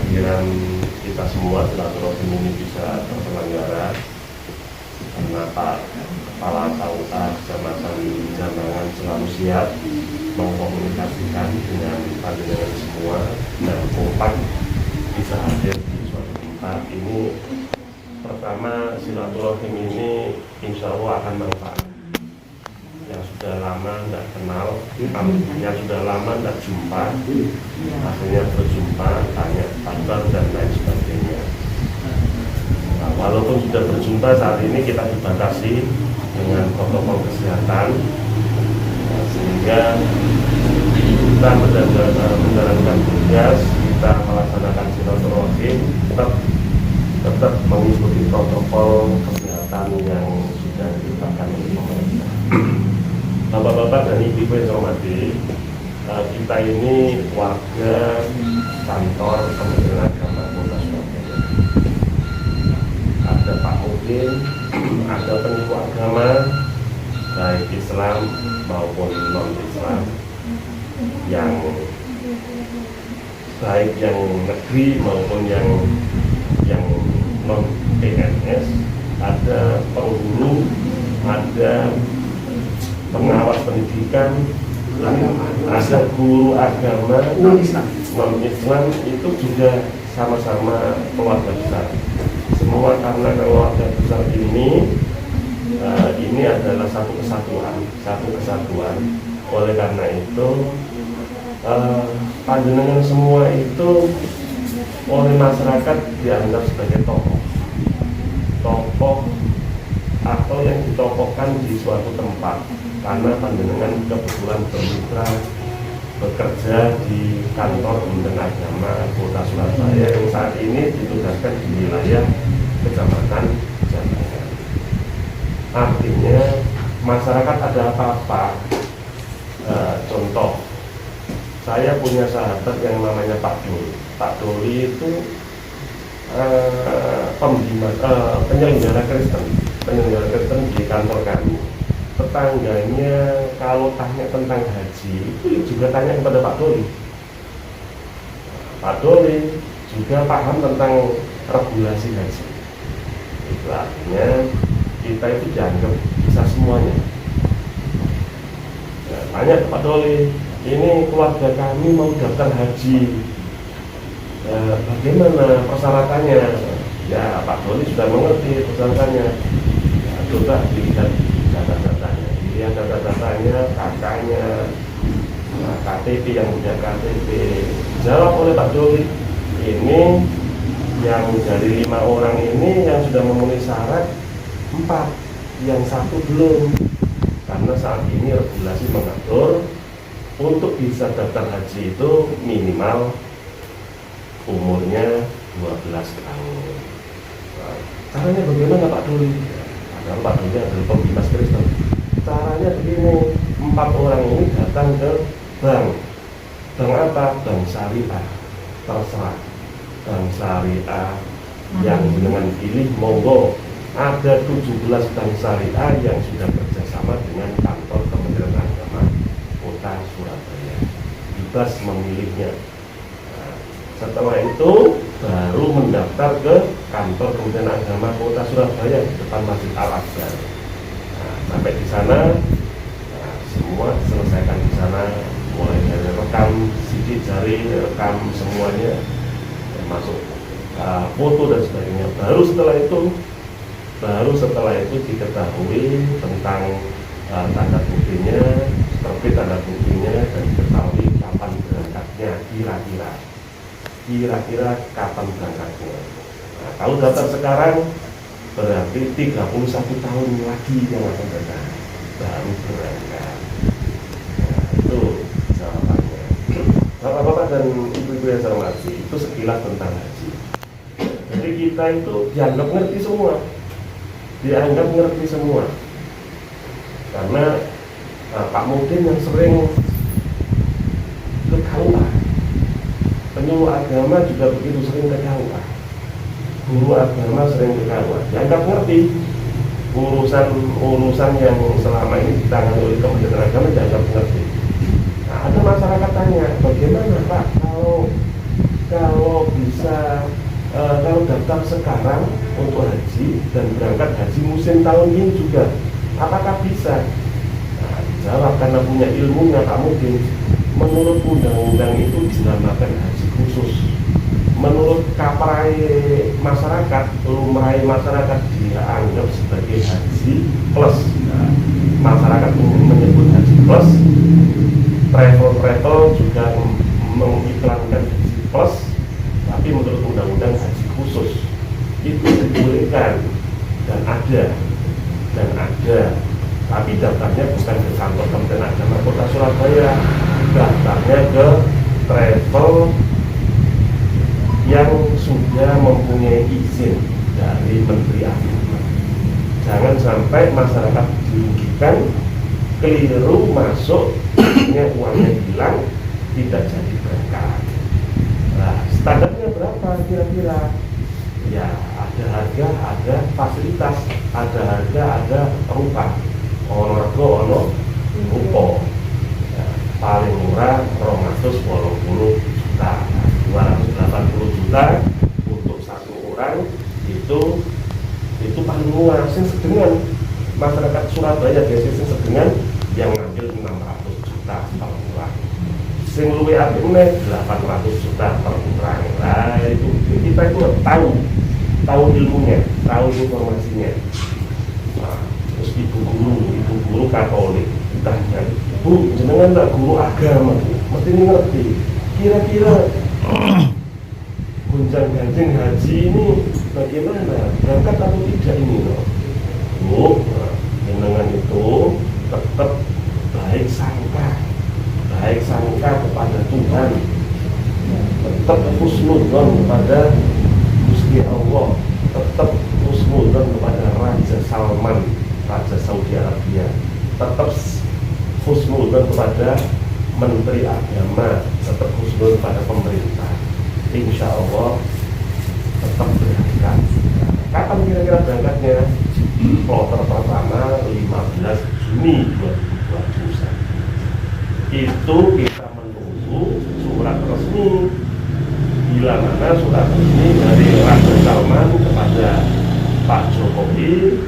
kehadiran kita semua silaturahim ini bisa terselenggara karena Pak Kepala KUA Kecamatan Jambangan selalu siap mengkomunikasikan dengan panjenengan semua dan kompak bisa hadir di suatu tempat ini. Pertama, silaturahim ini insya Allah akan manfaat. Yang sudah lama tidak kenal, yang sudah lama tidak jumpa, akhirnya berjumpa, tanya kabar dan lain sebagainya. Nah, walaupun sudah berjumpa, saat ini kita dibatasi dengan protokol kesehatan, sehingga kita menjalankan tugas, kita melaksanakan silaturahim tetap mengikuti protokol kesehatan yang sudah ditetapkan oleh pemerintah. Bapak-bapak dan ibu-ibu yang saya hormati, kita ini warga kantor Kementerian Agama Kota Surabaya. Ada Pak Mudin, ada penyuluh agama baik Islam maupun non-Islam, yang baik yang negeri maupun yang non PNS, ada penghulu, ada pengawas pendidikan, ada guru agama non-Islam, itu juga sama-sama keluarga besar. Semua karena keluarga besar ini adalah satu kesatuan. Oleh karena itu panjenengan semua itu oleh masyarakat dianggap sebagai tokoh atau yang ditokohkan di suatu tempat, karena panjenengan kebetulan bermitra bekerja di kantor Kementerian Agama Kota Surabaya yang saat ini ditugaskan di wilayah Kecamatan Jambangan. Artinya masyarakat ada apa-apa, contoh, saya punya sahabat yang namanya Pak Doli. Pak Doli itu penyelenggara Kristen di kantor kami. Tetangganya kalau tanya tentang haji itu juga tanya kepada Pak Doli. Pak Doli juga paham tentang regulasi haji. Itu artinya kita itu dianggap bisa semuanya. Ya, tanya ke Pak Doli, ini keluarga kami mau daftar haji, bagaimana persyaratannya? Ya, Pak Doli sudah mengerti persyaratannya. Ya, coba dilihat data-datanya, kakaknya, KTP yang punya KTP. Jawab oleh Pak Doli, ini yang dari 5 orang ini yang sudah memenuhi syarat 4, yang 1 belum. Karena saat ini regulasi mengatur untuk bisa daftar haji itu minimal umurnya 12 tahun. Nah, caranya bagaimana Pak Doli? Padahal Pak Doli adalah pembina Kristen. Caranya begini, 4 orang ini datang ke bank apa? Bank syariah, terserah bank syariah yang dengan pilih, monggo. Ada 17 bank syariah yang sudah bekerjasama dengan kantor Kementerian Agama Kota Surabaya, bebas memilihnya. Nah, setelah itu baru mendaftar ke kantor Kementerian Agama Kota Surabaya di depan Masjid Al-Aqsa. Nah, sampai di sana, semua selesaikan di sana, mulai dari rekam sidik jari, rekam semuanya, termasuk foto dan sebagainya. Baru setelah itu diketahui tentang tanda buktinya, terbit tanda buktinya, dan diketahui kapan berangkatnya, kira-kira kapan berangkatnya. Nah, kalau daftar sekarang berarti 31 tahun lagi yang akan datang baru berangkat. Nah, itu jawabannya. Bapak-bapak dan ibu-ibu yang saya hormati, itu sekilas tentang haji. Jadi kita itu dianggap ngerti semua, karena Pak Mudin yang sering ke KUA, penyuluh agama juga begitu sering ke KUA, guru agama sering ke KUA, dianggap ngerti urusan yang selama ini ditangani oleh Kementerian Agama, dianggap ngerti. Nah, ada masyarakat tanya, bagaimana Pak kalau bisa bisa kalau daftar sekarang untuk haji dan berangkat haji musim tahun ini juga, apakah bisa? Nah, dijawab karena punya ilmunya tak mungkin. Menurut undang-undang itu dinamakan haji khusus. Menurut kaprai masyarakat, lumrah masyarakat dianggap sebagai haji plus. Nah, masyarakat menyebut haji plus, travel juga mengiklankan haji plus, tapi menurut undang-undang haji khusus itu dibolehkan dan ada, tapi daftarnya bukan ke kantor Kementerian Agama Kota Surabaya, daftarnya ke travel yang sudah mempunyai izin dari Menteri Agama. Jangan sampai masyarakat dirugikan, keliru masuk, uangnya hilang, tidak jadi berkah. Nah, standarnya berapa kira-kira? Ya, ada harga, ada fasilitas, ada harga, ada rupa. Ono rego, ono rupa. Ya, paling murah 280 juta, 280 juta untuk satu orang itu paling murah. Sing sedengan masyarakat Surabaya biasa sing sedengan yang ngambil 600 juta per orang. Sing luwih apik meneh 800 juta per orang. Nah, itu kita itu tahu ilmunya, tahu informasinya. Nah, terus ibu guru Katolik ditanya, Bu, jenengan tak guru agama, mesti ngerti kira-kira gonjang ganjing haji ini bagaimana, berangkat atau tidak ini loh. Bu, jenengan itu tetap baik sangka kepada Tuhan, tetap husnudzon kepada Gusti Allah, tetap husnudzon kepada Raja Salman, Raja Saudi Arabia, tetap husnudzon kepada Menteri Agama, tetap husnudzon kepada pemerintah. Insya Allah tetap berangkat. Kapan kira-kira berangkatnya? Kloter pertama 15 Juni 2021. Itu kita menunggu surat resmi. Bila mana surat resmi dari Raja Salman kepada Pak Jokowi,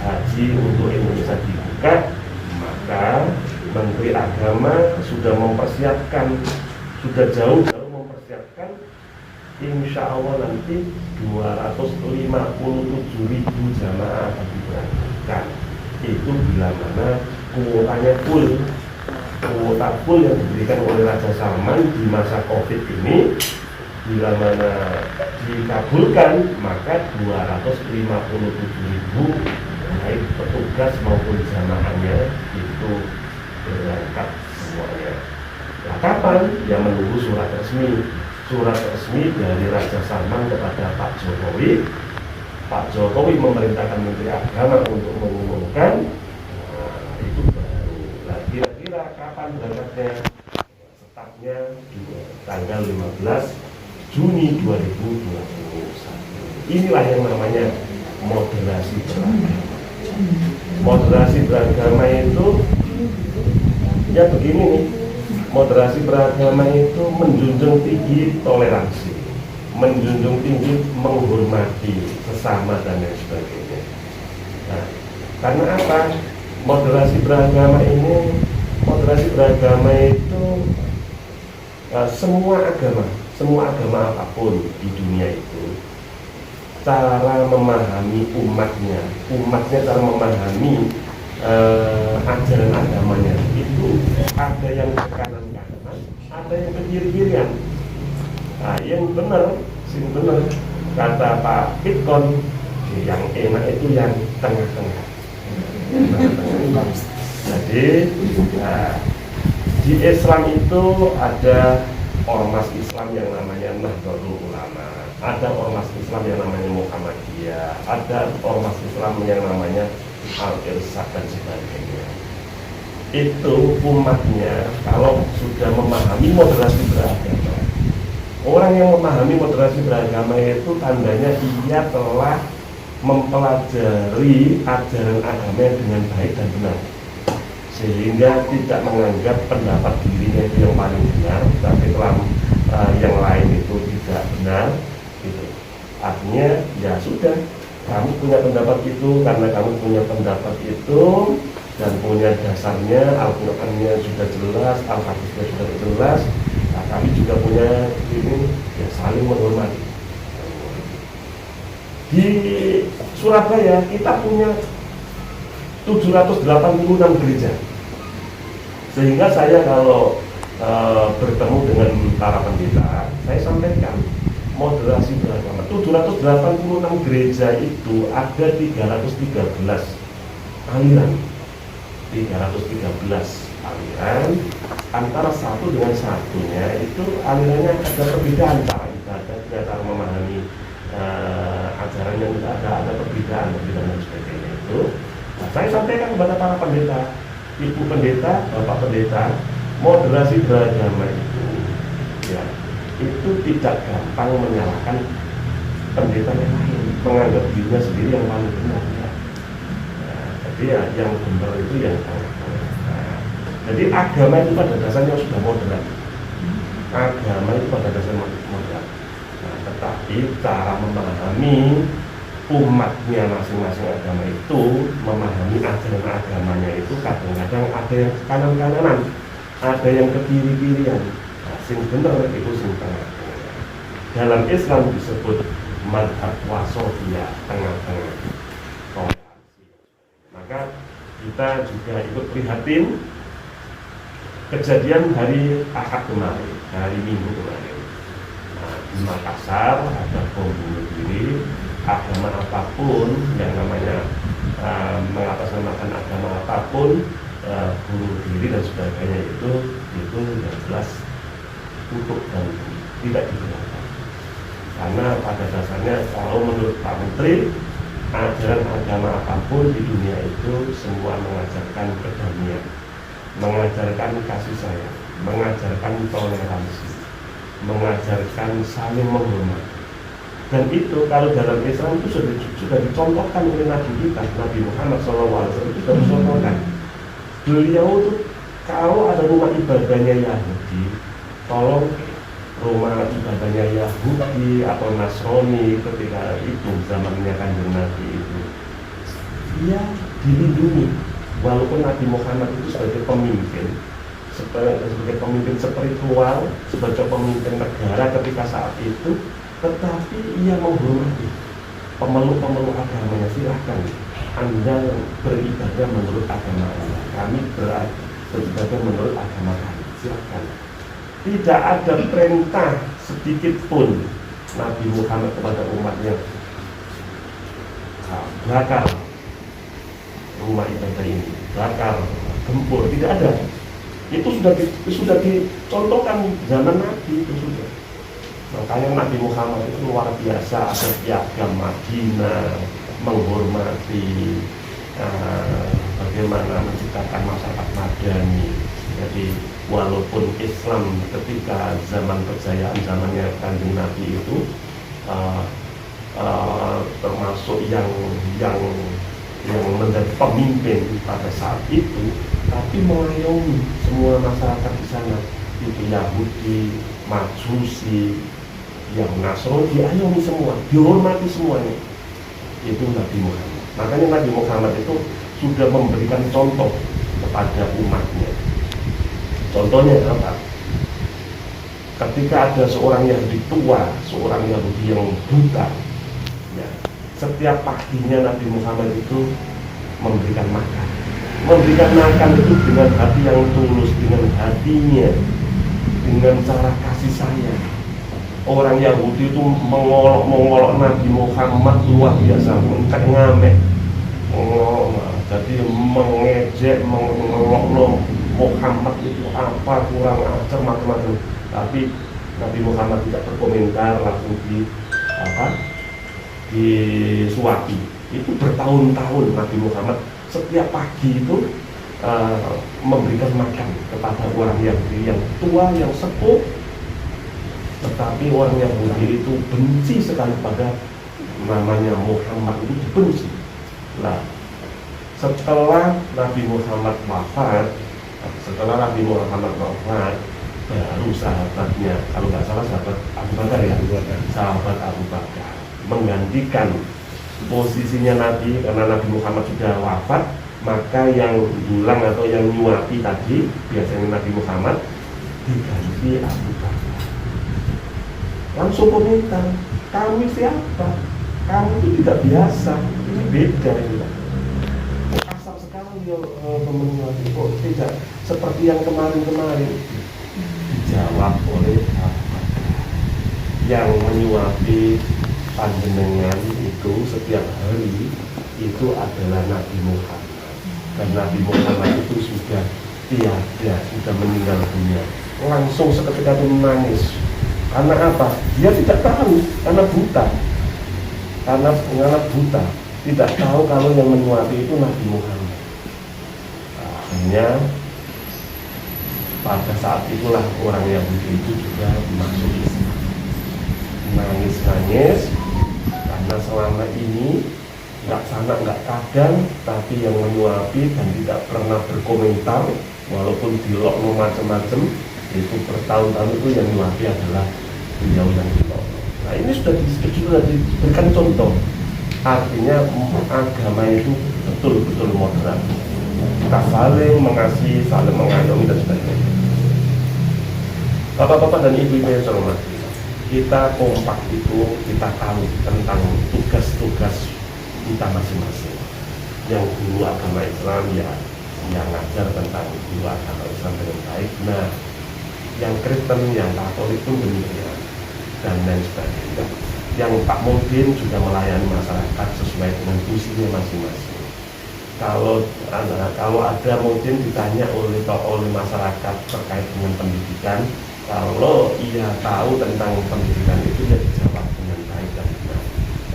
haji untuk Indonesia dibuka, maka Menteri Agama sudah mempersiapkan, sudah jauh-jauh mempersiapkan, insya Allah nanti 257.000 jamaah akan diberangkatkan. Itu bila mana kuotanya full, kuota full yang diberikan oleh Raja Salman di masa COVID ini, bila mana dikabulkan, maka 257.000 baik petugas maupun jamaahnya itu berangkat semuanya. Nah, kapan? Ya menunggu surat resmi dari Raja Salman kepada Pak Jokowi. Pak Jokowi memerintahkan Menteri Agama untuk mengumumkan. Nah, itu baru. Nah, kira-kira kapan berangkatnya? Startnya tanggal 15 Juni 2021. Inilah yang namanya moderasi beragama. Moderasi beragama itu ya begini nih. Moderasi beragama itu menjunjung tinggi toleransi, menjunjung tinggi menghormati sesama dan lain sebagainya. Nah, karena apa? Moderasi beragama itu semua agama apapun di dunia itu cara memahami umatnya cara memahami ajaran agamanya itu ada yang ke kanan-kanan, ada yang ke kiri-kirian. Nah, yang benar kata Pak Pitkon, yang enak itu yang tengah-tengah. Jadi di Islam itu ada ormas Islam yang namanya Nahdlatul Ulama, ada ormas Islam yang namanya Muhammadiyah, ada ormas Islam yang namanya Al-Irsyad dan sebagainya. Itu umatnya kalau sudah memahami moderasi beragama, orang yang memahami moderasi beragama itu tandanya ia telah mempelajari ajaran agama dengan baik dan benar, sehingga tidak menganggap pendapat dirinya itu yang paling benar, tapi telah yang lain itu tidak benar, gitu. Artinya ya sudah, kamu punya pendapat itu karena kamu punya pendapat itu dan punya dasarnya, Al-Qur'annya sudah jelas, Al-Hadisnya sudah jelas. Nah, kami juga punya ini, ya saling menghormati. Di Surabaya kita punya 786 gereja, sehingga saya kalau bertemu dengan para pendeta, saya sampaikan moderasi beragama. 786 gereja itu ada 313 aliran. 313 aliran, antara satu dengan satunya itu alirannya ada perbedaan cara ibadah, cara memahami ajaran yang ada perbedaan dan sebagainya itu. Nah, saya sampaikan kepada para pendeta, ibu pendeta, bapak pendeta, moderasi beragama itu, ya, itu tidak gampang menyalahkan pendeta yang lain, menganggap dirinya sendiri yang paling benar. Ya. Nah, jadi ya, yang benar itu yang tengah-tengah. Nah, jadi agama itu pada dasarnya sudah moderat. Agama itu pada dasarnya moderat. Nah, tetapi cara memahami umatnya masing-masing agama itu, memahami ajaran agamanya itu kadang-kadang ada yang kanan-kananan, ada yang ke kiri-kirian. Nah, sing bener itu sing tengah-tengah. Dalam Islam disebut madhab wasofiyah, tengah-tengah, toleransi. Maka kita juga ikut prihatin kejadian hari Ahad kemarin, hari Minggu kemarin. Nah, di Makassar ada bom bunuh diri. Agama apapun yang namanya mengatasnamakan agama apapun, bunuh diri dan sebagainya itu yang jelas untuk dan tidak dibenarkan. Karena pada dasarnya kalau menurut Pak Menteri, ajaran agama apapun di dunia itu semua mengajarkan kedamaian, mengajarkan kasih sayang, mengajarkan toleransi, mengajarkan saling menghormati. Dan itu kalau dalam Islam itu sudah dicontohkan oleh Nabi kita, Nabi Muhammad SAW itu sudah dicontohkan. Beliau itu kalau ada rumah ibadahnya Yahudi, tolong rumah ibadahnya Yahudi atau Nasrani ketika itu zamannya Kanjeng Nabi itu, dia dilindungi. Walaupun Nabi Muhammad itu sebagai pemimpin, sebagai pemimpin spiritual, sebagai pemimpin negara ketika saat itu, tetapi ia menghormati pemeluk-pemeluk agamanya. Silahkan Anda beribadah menurut agama Anda, kami beribadah menurut agama kami, silahkan. Tidak ada perintah sedikit pun Nabi Muhammad kepada umatnya bakar rumah ibadah ini, bakar, gempur, tidak ada. Itu sudah dicontohkan zaman Nabi itu sudah. Makanya Nabi Muhammad itu luar biasa, ada piagam Madinah, menghormati, bagaimana menciptakan masyarakat madani. Jadi walaupun Islam ketika zaman kejayaan zamannya Kanjeng Nabi itu termasuk yang menjadi pemimpin pada saat itu, tapi mengayomi semua masyarakat di sana, itu Yahudi, Majusi, yang Nasrani, diayomi semua, dihormati semuanya. Itu Nabi Muhammad. Makanya Nabi Muhammad itu sudah memberikan contoh kepada umatnya. Contohnya apa? Ketika ada seorang Yahudi tua, seorang Yahudi yang buta, ya, setiap paginya Nabi Muhammad itu memberikan makan. Memberikan makan itu dengan hati yang tulus, dengan hatinya, dengan cara kasih sayang. Orang Yahudi itu mengolok Nabi Muhammad luar biasa, ngamek, jadi mengejek, mengolok Muhammad itu apa, kurang ajar, macam-macam. Tapi Nabi Muhammad tidak berkomentar, langsung disuapi. Itu bertahun-tahun Nabi Muhammad setiap pagi itu memberikan makan kepada orang Yahudi yang tua, yang sepuh. Tetapi orang Yahudi itu benci sekali pada namanya Muhammad, itu benci. Nah, setelah Nabi Muhammad wafat, baru sahabatnya, kalau nggak salah sahabat Abu Bakar ya, sahabat Abu Bakar menggantikan posisinya Nabi karena Nabi Muhammad sudah wafat, maka yang dulang atau yang nyuapi tadi biasanya Nabi Muhammad diganti Abu Bakar. Langsung komentar, kamu siapa? Kamu itu tidak biasa, ini beda ini. Kasar sekali ya teman-teman, kok tidak seperti yang kemarin-kemarin. Dijawab oleh Abu Bakar, yang menyuapi panjenengan itu setiap hari itu adalah Nabi Muhammad, dan Nabi Muhammad itu sudah tiada, sudah meninggal dunia. Langsung seketika itu menangis. Karena apa? Dia tidak tahu, karena buta, karena buta, tidak tahu kalau yang menyuapi itu Nabi Muhammad. Akhirnya pada saat itulah orang Yahudi itu juga masuk Islam, nangis-nangis karena selama ini nggak sana nggak kadang, tapi yang menyuapi dan tidak pernah berkomentar walaupun dilokno macam-macam, itu bertahun-tahun itu yang menyuapi adalah beliau yang dilokno. Nah ini sudah diberikan contoh, artinya agama itu betul-betul moderat, kita saling mengasihi, saling mengayomi dan sebagainya. Bapak-bapak dan ibu-ibu yang saya hormati, kita kompak itu, kita tahu tentang tugas-tugas kita masing-masing. Yang guru agama Islam ya yang ngajar tentang guru agama Islam dengan baik. Nah, yang Kristen, yang Katolik pun demikian dan lain sebagainya. Yang Pak Mudin juga melayani masyarakat sesuai dengan fungsinya masing-masing. Kalau ada mungkin ditanya oleh masyarakat terkait dengan pendidikan, kalau ia tahu tentang pendidikan itu ya dijawab dengan baik dan benar.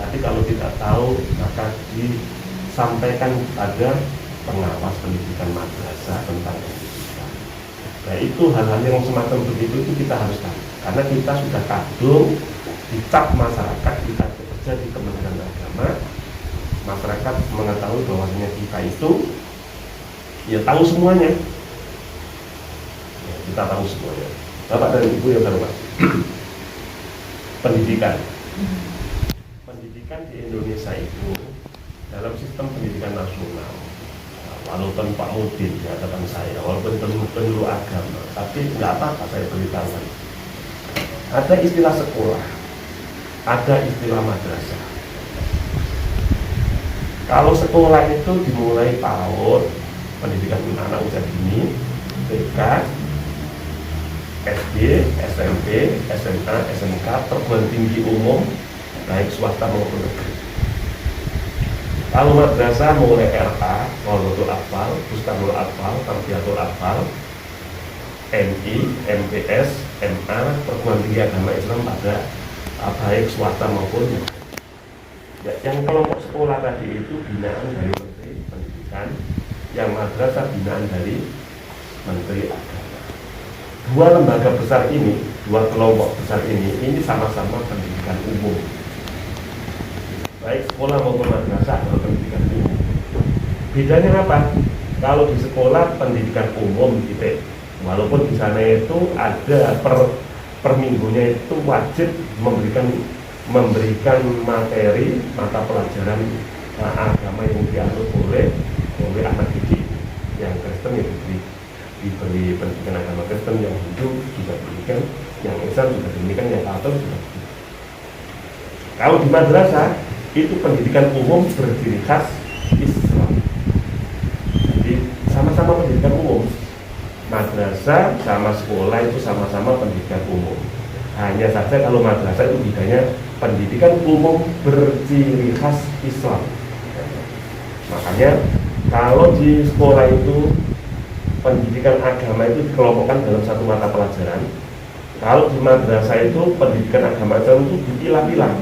Tapi kalau tidak tahu maka disampaikan pada pengawas pendidikan madrasah tentang pendidikan. Nah itu hal-hal yang semacam begitu itu kita harus tahu, karena kita sudah kadung dicap masyarakat, kita bekerja di Kementerian Agama, masyarakat mengetahui bahwasanya kita itu ya tahu semuanya, ya, kita tahu semuanya. Bapak dan Ibu yang terhormat, pendidikan di Indonesia itu dalam sistem pendidikan nasional, walaupun Pak Mudin di hadapan saya, walaupun pengguru agama, tapi nggak apa-apa saya beritahu. Ada istilah sekolah, ada istilah madrasah. Kalau sekolah itu dimulai PAUD, pendidikan anak usia dini, TK, SD, SMP, SMA, SMK, perguruan tinggi umum, baik swasta maupun negeri. Kalau madrasah mulai RA, Rawdatul Atfal, Bustanul Atfal, Tarbiyatul Atfal, MI, MTS, MA, perguruan tinggi agama Islam pada baik swasta maupun negeri. Ya, yang kelompok sekolah tadi itu binaan dari Menteri Pendidikan, yang madrasah binaan dari Menteri Agama. Dua lembaga besar ini, dua kelompok besar ini sama-sama pendidikan umum. Baik sekolah maupun madrasah adalah pendidikan umum. Bedanya apa? Kalau di sekolah pendidikan umum gitu, walaupun di sana itu ada per minggunya itu wajib memberikan materi mata pelajaran agama yang diatur oleh anak didik. Yang Kristen ya diberi pendidikan agama Kristen, yang Hindu juga demikian, yang Islam juga demikian, yang Katolik juga demikian. Kalau di madrasah itu pendidikan umum berdiri khas Islam. Jadi sama-sama pendidikan umum. Madrasah sama sekolah itu sama-sama pendidikan umum. Hanya saja kalau madrasah itu bedanya pendidikan umum berciri khas Islam. Makanya kalau di sekolah itu pendidikan agama itu dikelompokkan dalam satu mata pelajaran. Kalau di madrasah itu pendidikan agama Islam itu dipilah-pilah.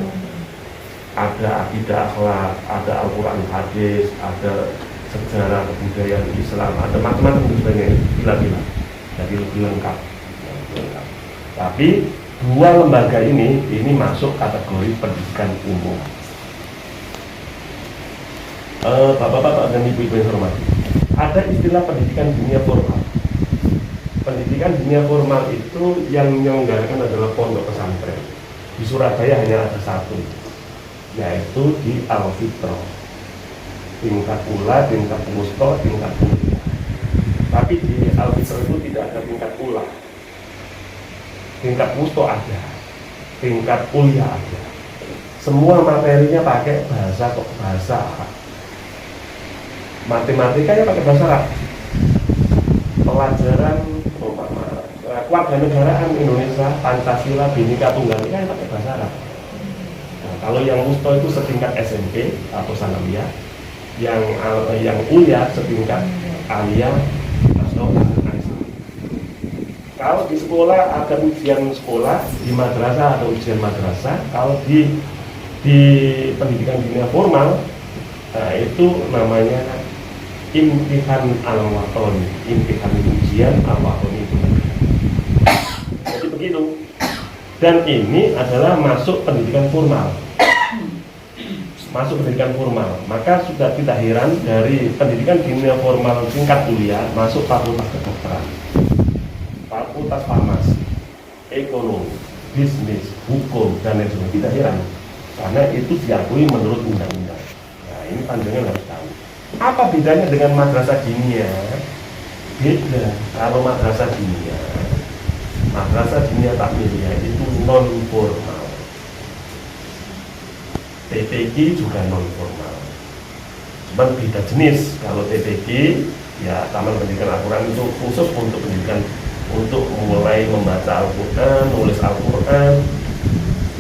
Ada akidah akhlak, ada Al-Quran hadis, ada sejarah kebudayaan Islam, ada macam-macam sebagainya, pilah-pilah. Jadi lebih lengkap. Tapi dua lembaga ini masuk kategori pendidikan umum. Bapak-bapak dan ibu-ibu yang hormati, ada istilah pendidikan dunia formal. Pendidikan dunia formal itu yang menyelenggarakan adalah pondok pesantren. Di Surabaya hanya ada satu, yaitu di Al-Fitra. Tingkat ula, tingkat wusta, tingkat kuliah. Tapi di Al-Fitra itu tidak ada tingkat ula. Tingkat wusta ada, tingkat kuliah ada. Semua materinya pakai bahasa Arab. Matematikanya pakai bahasa Arab. Pelajaran kewarganegaraan Indonesia, Pancasila, Bhinneka Tunggal Ika yang pakai bahasa Arab. Nah, kalau yang wusta itu setingkat SMP atau sanawiyah, yang kuliah setingkat aliyah atau Islam. Kalau di sekolah ada ujian sekolah, di madrasah ada ujian madrasah. Kalau di pendidikan dunia formal, nah itu namanya imtihan al-waton, imtihan ujian al-waton itu. Jadi begitu. Dan ini adalah masuk pendidikan formal. Masuk pendidikan formal. Maka sudah tidak heran dari pendidikan dunia formal tingkat kuliah masuk fakultas kedokteran, fakultas farmasi, ekonomi, bisnis, hukum, dan lain sebagainya. Tidak heran, karena itu diakui menurut undang-undang. Nah, ini panjenengan harus tahu. Apa bedanya dengan madrasah diniyah? Beda. Kalau madrasah diniyah takmiliyah itu non formal. TPQ juga non formal. Cuman beda jenis. Kalau TPQ ya Taman Pendidikan Al-Quran itu khusus untuk pendidikan, untuk mulai membaca Al-Quran, nulis Al-Quran.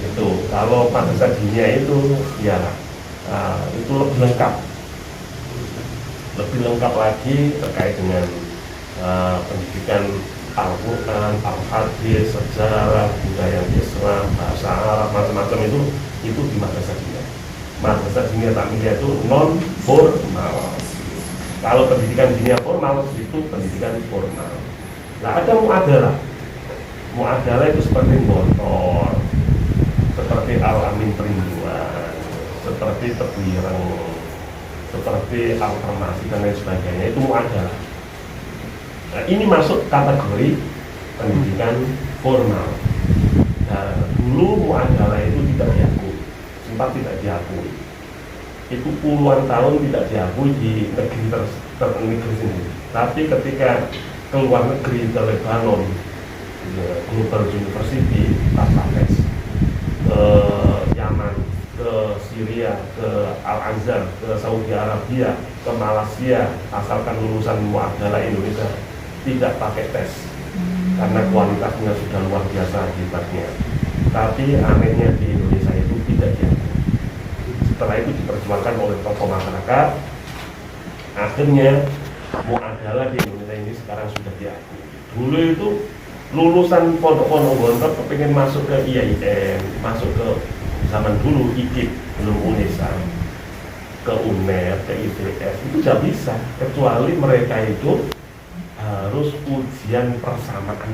Itu kalau madrasah diniyah itu ya itu lebih lengkap lagi terkait dengan pendidikan Al-Quran, Al-Hadis, sejarah, budaya Islam, bahasa Arab, macam-macam itu di madrasah diniyah. Madrasah diniyah takmiliyah itu non formal. Kalau pendidikan diniyah formal itu pendidikan formal. Nah, ada muadalah. Muadalah itu seperti motor, seperti Al-Amin Perinduan, seperti Tebireng, seperti Al-Farmasi dan lain sebagainya, itu muadalah. Nah, ini masuk kategori pendidikan formal. Nah, dulu muadalah itu tidak diakui, sempat tidak diakui. Itu puluhan tahun tidak diakui di negeri negeri sendiri. Tapi ketika keluar negeri ke Lebanon, Global University, Tasafes, ke Yaman, ke Syria, ke Al-Azhar, ke Saudi Arabia, ke Malaysia, asalkan lulusan muadalah Indonesia, tidak pakai tes karena kualitasnya sudah luar biasa hebatnya. Tapi anehnya di Indonesia itu tidak diakui. Setelah itu diperjuangkan oleh tokoh masyarakat, akhirnya muadalah di Indonesia ini sekarang sudah diakui. Dulu itu lulusan pondok-pondok gontor kepengen masuk ke IAIN, masuk ke zaman dulu IKIP, belum UNESA, ke UNER, ke ITS, itu tidak bisa, kecuali mereka itu harus ujian persamaan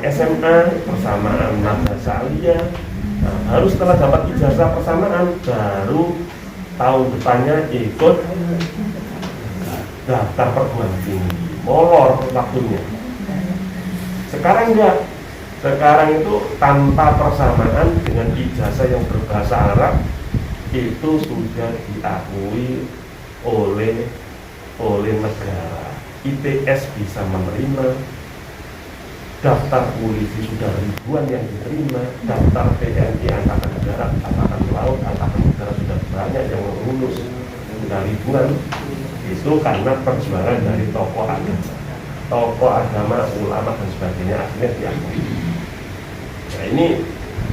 SMA, persamaan madrasah aliyah. Nah, harus setelah dapat ijazah persamaan, baru tahun depannya ikut daftar perguruan tinggi. Molor waktunya. Sekarang enggak. Sekarang itu tanpa persamaan dengan ijazah yang berbahasa Arab itu sudah diakui oleh negara. ITS bisa menerima, daftar polisi sudah ribuan yang diterima, daftar TNI, Angkatan Darat, Angkatan Laut, Angkatan Udara sudah banyak yang lulus, sudah ribuan. Itu karena perjuangan dari tokoh agama, ulama dan sebagainya, akhirnya diakui. Nah, ini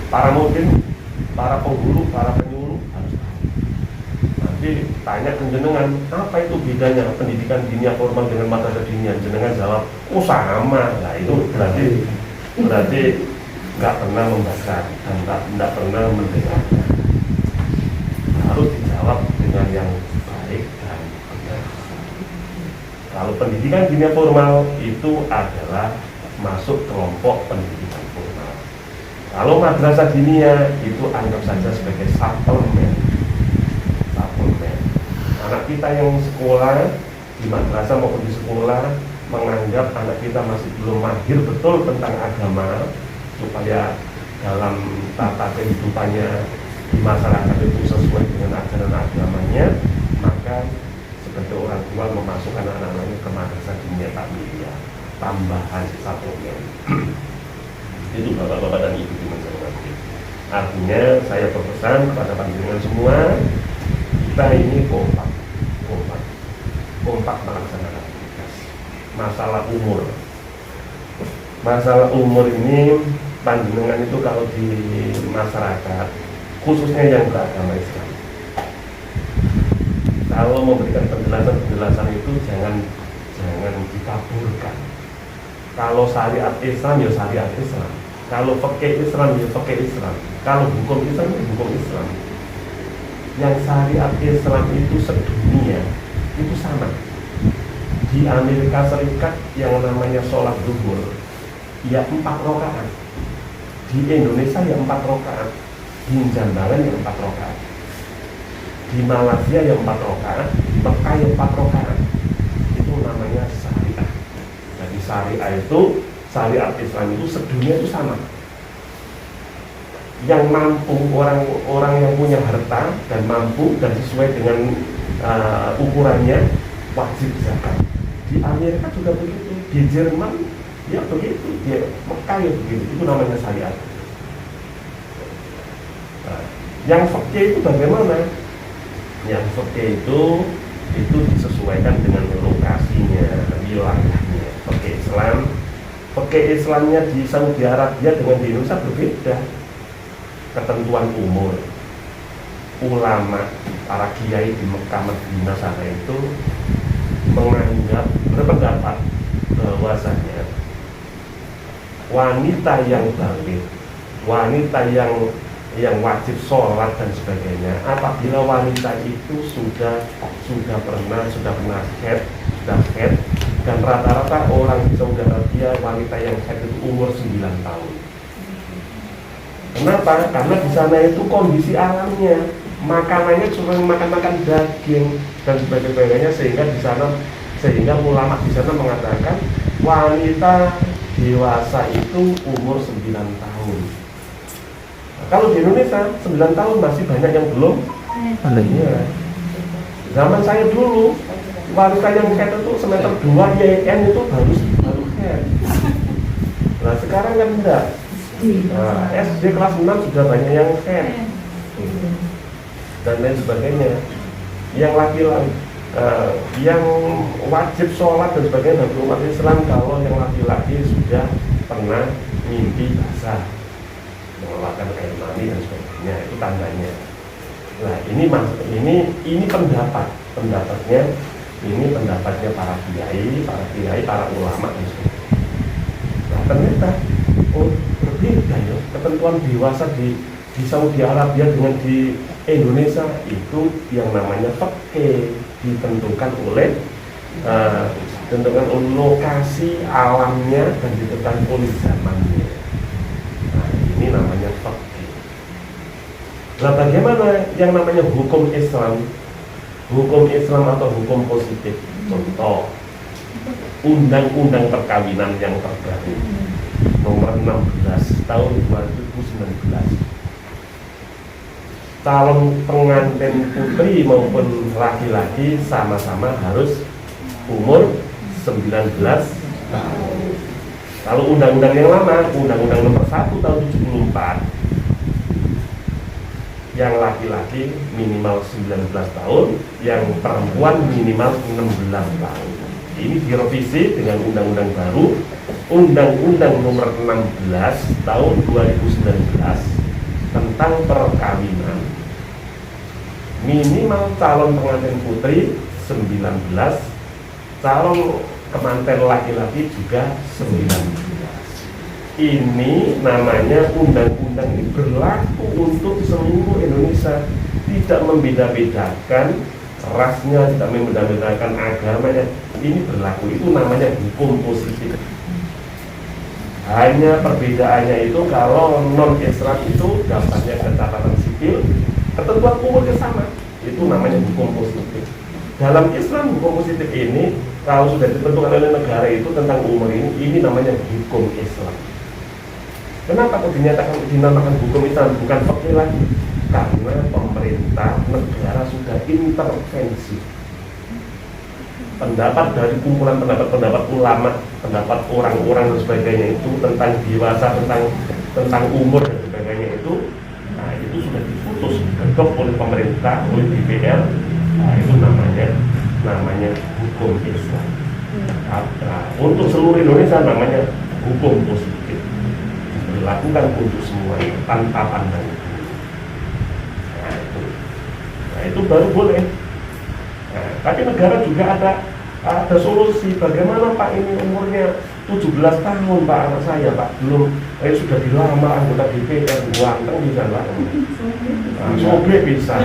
para mungkin para pengguru, para penyuluh harus tahu. Nanti tanya ke jenengan, apa itu bedanya pendidikan diniyah formal dengan madrasah diniyah? Jenengan jawab, oh sama. Nah, itu berarti nggak pernah membaca dan nggak pernah mendengar. Harus dijawab dengan yang baik dan benar. Kalau pendidikan diniyah formal itu adalah masuk kelompok pendidikan formal. Kalau madrasah diniyah itu anggap saja sebagai suplemen. Anak kita yang sekolah di madrasah maupun di sekolah menganggap anak kita masih belum mahir betul tentang agama, supaya dalam tata kehidupannya di masyarakat itu sesuai dengan ajaran agamanya, maka sebagai orang tua memasukkan anak-anaknya ke madrasah diniyah takmiliyah tambahan 1 yang itu bapak-bapak dan ibu yang saya hormati. Artinya saya berpesan kepada panjenengan semua, kita ini kompak melaksanakan tugas. Masalah umur ini panjenengan itu kalau di masyarakat khususnya yang beragama Islam, kalau memberikan penjelasan itu jangan dikaburkan. Kalau syariat Islam ya syariat Islam, kalau fikih Islam ya fikih Islam, kalau hukum Islam ya hukum Islam. Yang syariat Islam itu sedunia itu sama. Di Amerika Serikat yang namanya sholat zuhur ya 4 rakaat, di Indonesia ya 4 rakaat, di Jambangan ya 4 rakaat, di Malaysia ya 4 rakaat, di Mekah ya 4 rakaat. Itu namanya syariat. Jadi syariat itu, syariat Islam itu sedunia itu sama. Yang mampu, orang yang punya harta dan mampu dan sesuai dengan ukurannya wajib zakat. Di Amerika juga begitu, di Jerman ya begitu, di Mekah ya begitu. Itu namanya syariat. Yang fikih itu bagaimana? Yang fikih itu disesuaikan dengan lokasinya, wilayahnya. Fikih Islamnya di Saudi Arabia dengan di Indonesia berbeda. Ketentuan umur, ulama, para kiai di Mekah Madinah sana itu berpendapat bahwasanya wanita yang baligh, wanita yang wajib sholat dan sebagainya, apabila wanita itu sudah haid, dan rata-rata orang di Saudi Arabia wanita yang haid itu umur 9 tahun. Kenapa? Karena di sana itu kondisi alamnya, makanannya cuma makan daging dan sebagainya, sehingga ulama di sana mengatakan wanita dewasa itu umur 9 tahun. Kalau di Indonesia 9 tahun masih banyak yang belum. Ya. Zaman saya dulu wanita yang haid itu semester 2 YN itu baru haid. Nah sekarang kan enggak. Nah, SD kelas 6 sudah banyak yang haid dan lain sebagainya. Yang laki-laki yang wajib sholat dan sebagainya dalam umat Islam, kalau yang laki-laki sudah pernah mimpi basah, mengeluarkan air mani dan sebagainya, itu tandanya. Nah ini pendapatnya para kiai, para ulama dan sebagainya. Nah ternyata berbeda ya ketentuan dewasa di Saudi Arabia dengan di Indonesia. Itu yang namanya fikih, ditentukan oleh lokasi alamnya dan ditentukan oleh zamannya. Nah ini namanya fikih. Nah bagaimana yang namanya hukum Islam? Hukum Islam atau hukum positif, contoh undang-undang perkawinan yang terbaru nomor 16 tahun 2019. Calon pengantin putri maupun laki-laki sama-sama harus umur 19 tahun. Kalau undang-undang yang lama, undang-undang nomor 1 tahun 74, yang laki-laki minimal 19 tahun, yang perempuan minimal 16 tahun. Ini direvisi dengan undang-undang baru, Undang-Undang nomor 16 tahun 2019 tentang perkawinan. Minimal calon pengantin putri 19, calon pengantin laki-laki juga 19. Ini namanya undang-undang ini berlaku untuk seluruh Indonesia, tidak membeda-bedakan rasnya, tidak membeda-bedakan agamanya. Ini berlaku, itu namanya hukum positif. Hanya perbedaannya itu kalau non-Islam itu daftarnya ke catatan sipil, ketentuan umurnya sama, itu namanya hukum positif. dalam Islam hukum positif ini kalau sudah ditentukan oleh negara itu tentang umur ini namanya hukum Islam. Kenapa kok dinamakan hukum Islam bukan fikih lagi? Karena pemerintah negara sudah intervensi. Pendapat dari kumpulan pendapat ulama, pendapat orang-orang dan sebagainya itu tentang dewasa, tentang umur dan sebagainya itu, nah itu sudah diputus dibentuk oleh pemerintah, oleh DPR. Nah, itu namanya hukum Islam. Nah, untuk seluruh Indonesia namanya hukum positif. Dilakukan untuk semuanya tanpa pandang. Nah itu baru boleh. Nah, tapi negara juga ada solusi. Bagaimana Pak, ini umurnya 17 tahun Pak anak saya Pak, belum sudah dilamar anggota DPR, ganteng bisa lah. Nah, soge bisa.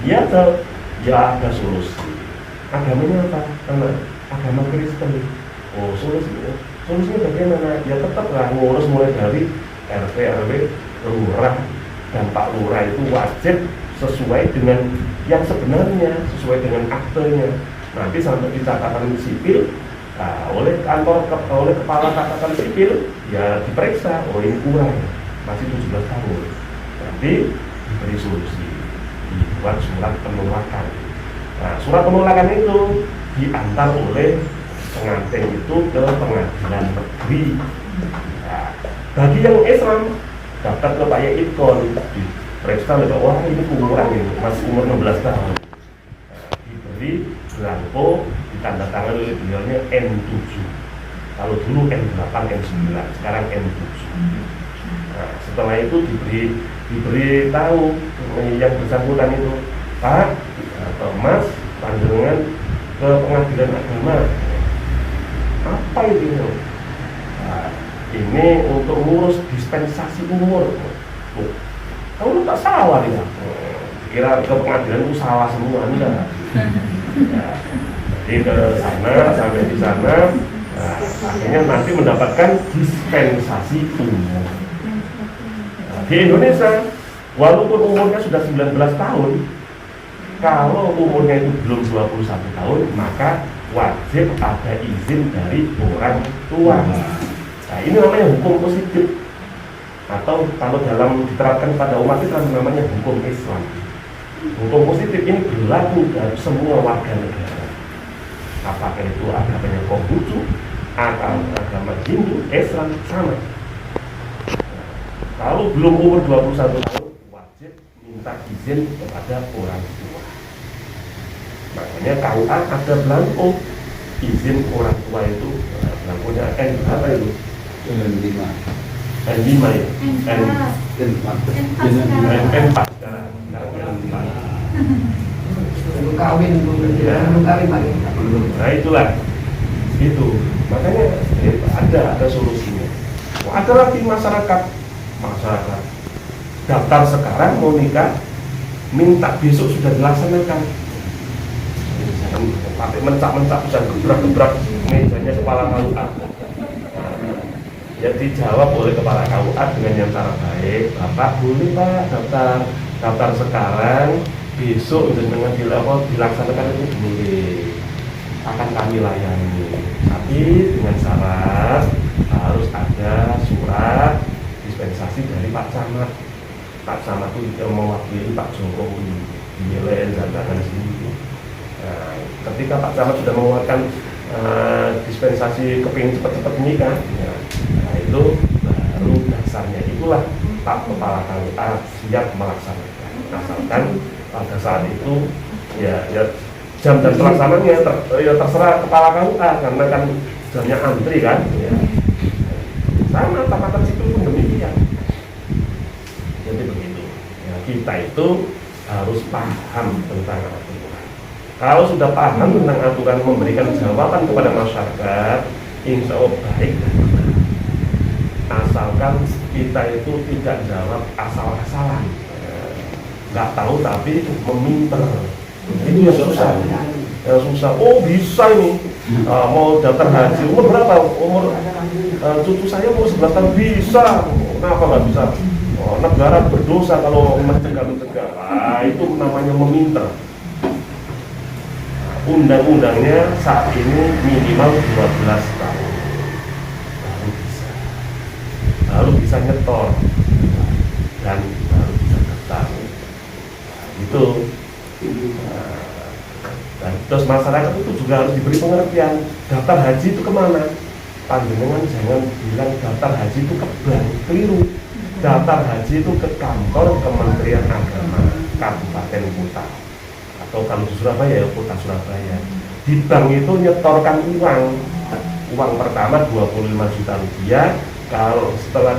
Ya ada solusi. Agamanya apa? Karena agama Kristen. Oh, solusinya bagaimana? Ya tetaplah ngurus mulai dari RT, RW, lurah dan Pak Lurah itu wajib sesuai dengan yang sebenarnya, sesuai dengan aktenya. Nanti sampai di catatan sipil, oleh kepala catatan sipil, ya diperiksa, oh ini kurang, masih 17 tahun. Nanti diberi solusi, dibuat surat penolakan. Nah, surat penolakan itu diantar oleh pengantin itu ke pengadilan negeri. Nah, bagi yang Islam daftar ke Pak Yaidkon, diperiksa oleh wah ini kurang ini, masih umur 16 tahun. Nah, diberi belangko, ditandatangan oleh beliaunya N7. Kalau dulu N8, N9, sekarang N7. Nah, setelah itu diberi tahu yang bersangkutan itu, Pak atau Mas, panjenengan ke pengadilan agama. Apa itu? Nah, ini untuk ngurus dispensasi umur. Kamu tak salah ya? Kira ke pengadilan itu salah semua, enggak? Ya, jadi ke sana, sampai di sana, nah, akhirnya nanti mendapatkan dispensasi umur. Nah, di Indonesia, walaupun umurnya sudah 19 tahun, kalau umurnya itu belum 21 tahun, maka wajib ada izin dari orang tua. Nah, ini namanya hukum positif, atau kalau dalam diterapkan pada umat Islam namanya hukum Islam. Hukum positif ini berlaku dari semua warga negara, apakah itu agamanya Konghucu atau agama Hindu, Islam, sama. Kalau belum umur 21 tahun, wajib minta izin kepada orang tua. Makanya KUA ada belangko izin orang tua itu, belangkonya N berapa itu? N5 ya? N4 sekarang N4. Belum kawin, belum kawin lagi. Nah itulah, itu. Makanya ada solusinya. Ada lagi masyarakat daftar sekarang mau nikah, minta besok sudah dilaksanakan. Pakai mencak-mencak bisa gebrak-gebrak mejanya kepala KUA. Ya dijawab oleh kepala KUA dengan yang cara baik, Bapak boleh Pak daftar sekarang, besok dengan dilaksanakan itu boleh, akan kami layani. Tapi dengan syarat harus ada surat dispensasi dari Pak Camat. Pak Camat itu mewakili Pak Jokowi di wilayah Jatatan sini. Nah, ketika Pak Camat sudah mengeluarkan dispensasi kepingin cepat-cepat nikah, ya, nah itu baru dasarnya itulah Pak Kepala KUA siap melaksanakan. Asalkan pada saat itu ya jam dan pelaksananya terserah Kepala KUA, karena kan jamnya antri kan. Ya. Sama catatan sipil pun demikian. Jadi begitu. Ya, kita itu harus paham tentang aturan. Kalau sudah paham tentang aturan, memberikan jawaban kepada masyarakat, insya Allah baik dan benar. Asalkan kita itu tidak jawab asal-asalan, nggak tahu tapi meminta. Itu yang susah. Yang susah. Oh bisa ini, mau daftar haji umur berapa? Umur cucu saya umur 11 tahun bisa. Kenapa nggak bisa? Oh, negara berdosa kalau mencegah. Nah, itu namanya meminta. undang-undangnya saat ini minimal 12 tahun baru bisa nyetor dan baru bisa daftar. Itu dan terus masyarakat itu juga harus diberi pengertian, daftar haji itu kemana? Panjenengan jangan bilang daftar haji itu ke bank, keliru. Daftar haji itu ke kantor Kementerian Agama Kabupaten Kota, atau kalau di Surabaya ya Kota Surabaya. Di bank itu nyetorkan uang pertama 25 juta rupiah. Kalau setelah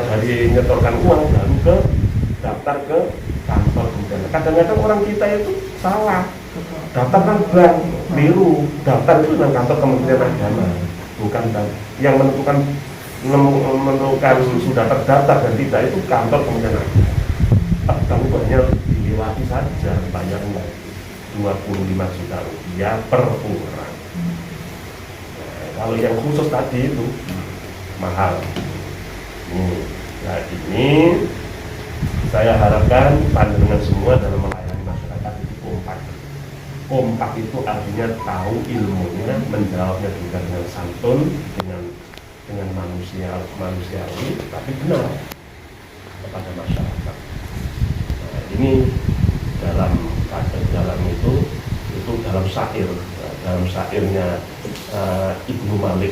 dari nyetorkan uang baru ke daftar ke kantor kemudian. Kadang-kadang orang kita itu salah, daftar kan bank, keliru. Daftar itu dengan kantor Kementerian Agama, bukan bank. Yang menentukan sudah terdaftar dan tidak itu kantor Kementerian Agama. Bank itu hanya dilewati saja, bayar 25 juta rupiah per orang. Kalau yang khusus tadi itu mahal. Nah ini saya harapkan panjenengan semua dalam melayani masyarakat itu kompak. Kompak itu artinya tahu ilmunya, menjawabnya juga dengan santun, dengan manusiawi, tapi benar kepada masyarakat. Nah, ini dalam itu dalam syairnya Ibnu Malik.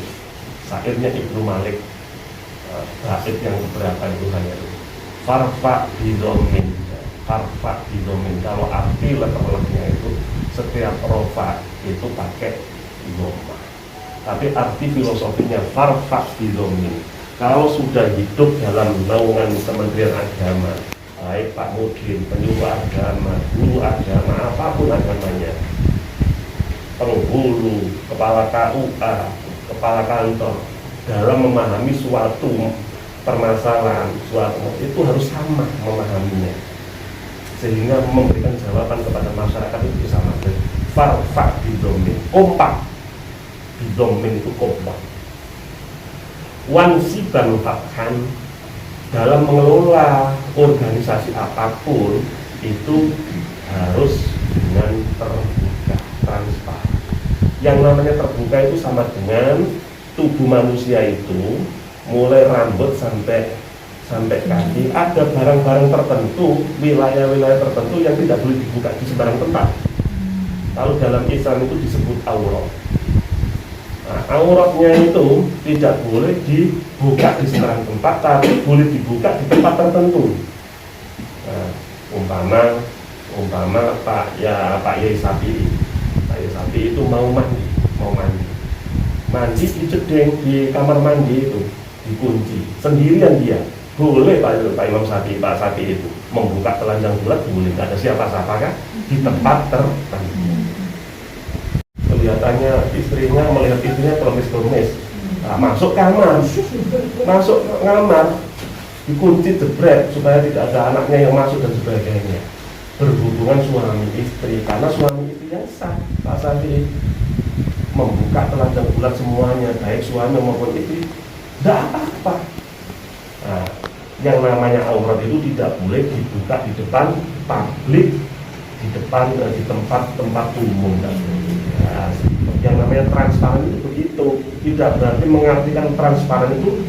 Syairnya Ibnu Malik, bait yang keberapa itu hanya farfa bidomin. Kalau arti letternya itu setiap rofa itu pakai doma, tapi arti filosofinya farfa bidomin. Kalau sudah hidup dalam naungan Kementerian Agama, baik Pak Mudin, penyuluh agama, guru agama, apapun agamanya, penghulu, kepala KUA, kepala kantor, dalam memahami suatu permasalahan, itu harus sama memahaminya, sehingga memberikan jawaban kepada masyarakat itu sama. Farfa bidomin, kompak. Bidomin itu kompak. Wansiban fakhan, dalam mengelola organisasi apapun itu harus dengan terbuka, transparan. Yang namanya terbuka itu sama dengan tubuh manusia itu, mulai rambut sampai kaki, ada barang-barang tertentu, wilayah-wilayah tertentu yang tidak boleh dibuka di sembarang tempat. Kalau dalam Islam itu disebut aurat. Nah, auratnya itu tidak boleh dibuka di sembarang tempat, tapi boleh dibuka di tempat tertentu. Nah, umpama Pak Yai Sapi itu mau mandi di cedeng, di kamar mandi itu dikunci sendirian dia. Boleh Pak Imam Sapi, Pak Sapi itu membuka telanjang bulat, boleh, tidak ada siapa-siapa kan di tempat tertentu. Kelihatannya melihat istrinya keremis-keremis, nah, masuk kamar dikunci jebret supaya tidak ada anaknya yang masuk dan sebagainya. Berhubungan suami istri, karena suami istri yang sah. Pak Sapi membuka telanjang bulat semuanya, baik suami maupun istri, tidak apa-apa. Nah, yang namanya aurat itu tidak boleh dibuka di depan publik, di tempat-tempat umum. Nah, yang namanya transparan itu begitu. Tidak berarti mengartikan transparan itu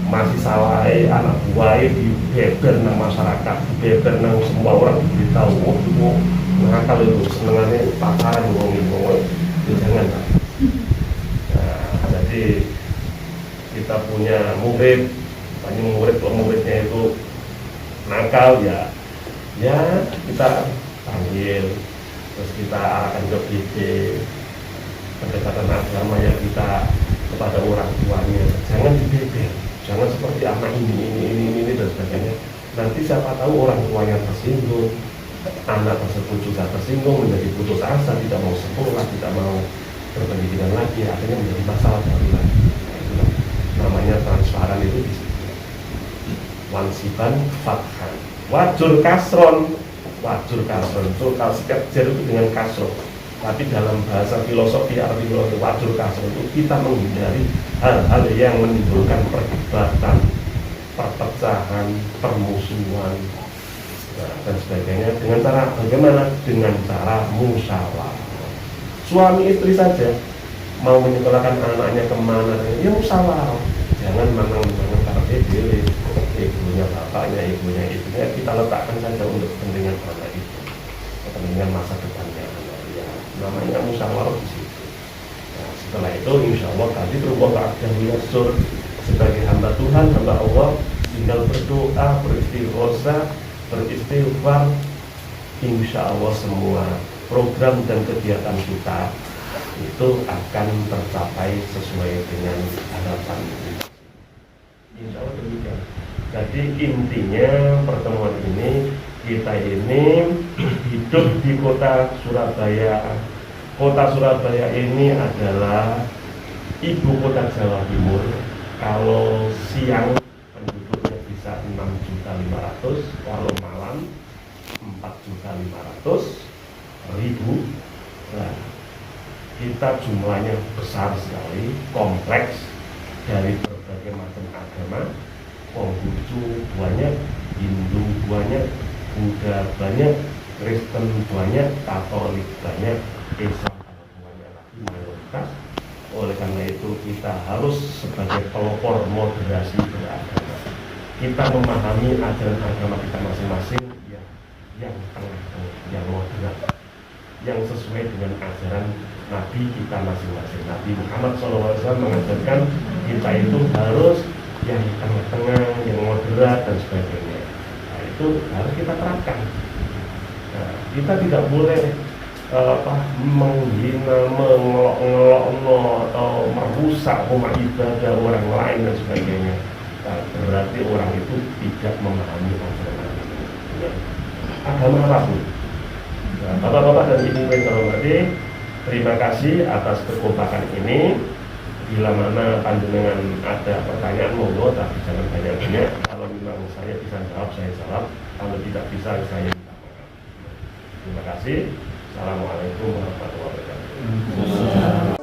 masih salah anak buah di beber nang masyarakat, di beber nang semua orang diberitahu. Nakal itu senengannya pacaran ngomong jangan. Nah, jadi kita punya muridnya itu nakal ya kita panggil, terus kita arahkan ke PD pendekatan agama yang kita kepada orang tuanya. Jangan dibeber, jangan seperti anak ini dan sebagainya. Nanti siapa tahu orang tuanya tersinggung, anak tersebut juga tersinggung, menjadi putus asa, tidak mau sekolah, tidak mau berpendidikan lagi, akhirnya menjadi masalah baru lagi. Nah, namanya transparan itu di situ. Wansiban fathan, wajur kasron, sulkal sekejar itu dengan kasron. Tapi dalam bahasa filosofi arti filosofi wajur kasron itu kita menghindari hal-hal yang menimbulkan perdebatan, perpecahan, permusuhan, dan sebagainya. Dengan cara bagaimana? Dengan cara musyawarah. suami istri saja mau menyekolahkan anaknya kemana, ya musyawarah, jangan manang-manang karena diri ibunya bapaknya, ibunya ibunya, kita letakkan saja untuk kepentingan anak itu, kepentingan masa depannya anak, ya namanya musyawarah di situ. Nah, setelah itu insya Allah tadi berubah keadaan yasur sebagai hamba Tuhan, hamba Allah, tinggal berdoa, beristighfar, insya Allah semua program dan kegiatan kita itu akan tercapai sesuai dengan harapan kita. Insya Allah demikian. Jadi intinya pertemuan ini, kita ini hidup di kota Surabaya. Kota Surabaya ini adalah ibu kota Jawa Timur. Kalau siang penduduknya bisa 6.500.000, kalau malam 4.500.000. Nah, kita jumlahnya besar sekali, kompleks, dari berbagai macam agama. Konghucu banyak, Hindu banyak, Buddha banyak, Kristen banyak, Katolik banyak, Islam banyak lagi mayoritas. Oleh karena itu kita harus sebagai pelopor moderasi beragama, kita memahami ajaran agama kita masing-masing yang tengah-tengah, yang moderat, yang sesuai dengan ajaran Nabi kita masing-masing. Nabi Muhammad SAW mengajarkan kita itu harus yang tengah-tengah, yang moderat dan sebagainya. Nah, itu harus kita terapkan. Nah, kita tidak boleh menghina, mengelok-ngelok atau merusak rumah ibadah orang lain dan sebagainya. Nah, berarti orang itu tidak memahami ajaran agama apapun. Nah, Bapak-bapak dan Ibu yang terhormati, terima kasih atas kekompakan ini. Bila mana panjenengan ada pertanyaan, monggo, tapi jangan banyak-banyak. Kalau memang saya bisa jawab, saya jawab. Kalau tidak bisa, saya minta maaf. Terima kasih. Assalamualaikum warahmatullahi wabarakatuh.